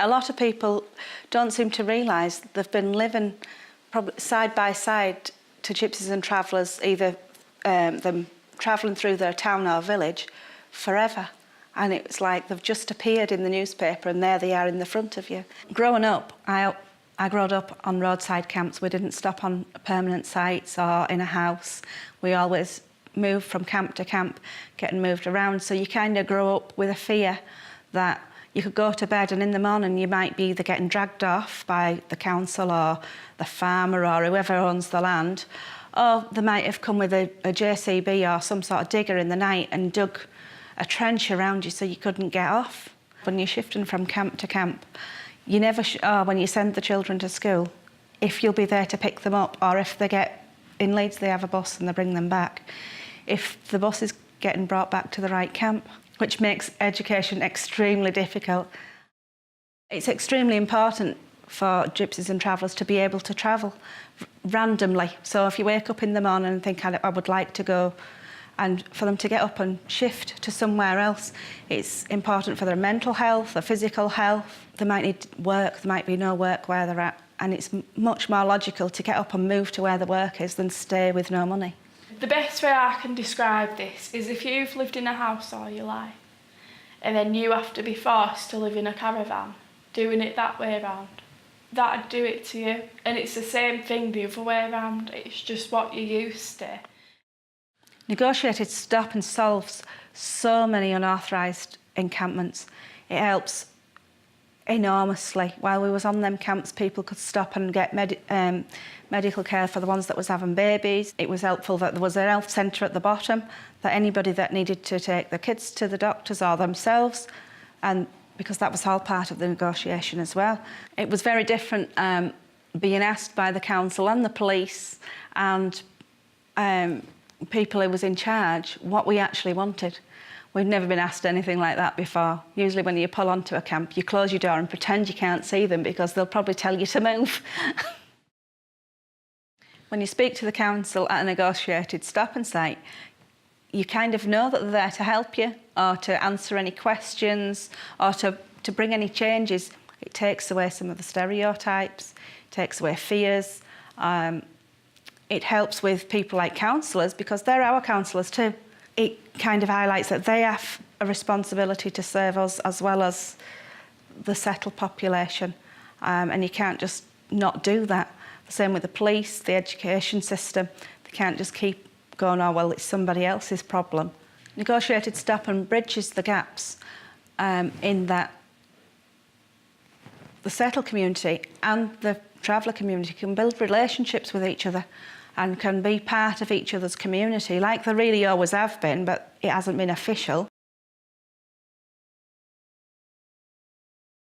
A lot of people don't seem to realise they've been living probably side by side to gypsies and travellers, either them travelling through their town or village forever. And it's like they've just appeared in the newspaper and there they are in the front of you. Growing up, I grew up on roadside camps. We didn't stop on permanent sites or in a house. We always moved from camp to camp, getting moved around. So you kind of grow up with a fear that you could go to bed and in the morning you might be either getting dragged off by the council or the farmer or whoever owns the land, or they might have come with a JCB or some sort of digger in the night and dug a trench around you so you couldn't get off. When you're shifting from camp to camp, you never when you send the children to school, if you'll be there to pick them up, or if they get in Leeds, they have a bus and they bring them back. If the bus is getting brought back to the right camp, which makes education extremely difficult. It's extremely important for gypsies and travellers to be able to travel randomly. So if you wake up in the morning and think, I would like to go, and for them to get up and shift to somewhere else, it's important for their mental health, their physical health. They might need work, there might be no work where they're at, and it's much more logical to get up and move to where the work is than stay with no money. The best way I can describe this is if you've lived in a house all your life and then you have to be forced to live in a caravan, doing it that way around, that'd do it to you. And it's the same thing the other way around, it's just what you're used to. Negotiated stop and solves so many unauthorised encampments. It helps enormously. While we was on them camps, people could stop and get medical care for the ones that was having babies. It was helpful that there was a health centre at the bottom, that anybody that needed to take their kids to the doctors or themselves, and because that was all part of the negotiation as well. It was very different being asked by the council and the police and people who was in charge what we actually wanted. We've never been asked anything like that before. Usually when you pull onto a camp, you close your door and pretend you can't see them because they'll probably tell you to move. When you speak to the council at a negotiated stop and site, you kind of know that they're there to help you or to answer any questions or to bring any changes. It takes away some of the stereotypes, takes away fears. It helps with people like counsellors because they're our counsellors too. It kind of highlights that they have a responsibility to serve us as well as the settled population, and you can't just not do that. The same with the police, the education system. They can't just keep going, oh, well, it's somebody else's problem. Negotiated stop and bridges the gaps in that the settled community and the traveller community can build relationships with each other and can be part of each other's community, like they really always have been, but it hasn't been official.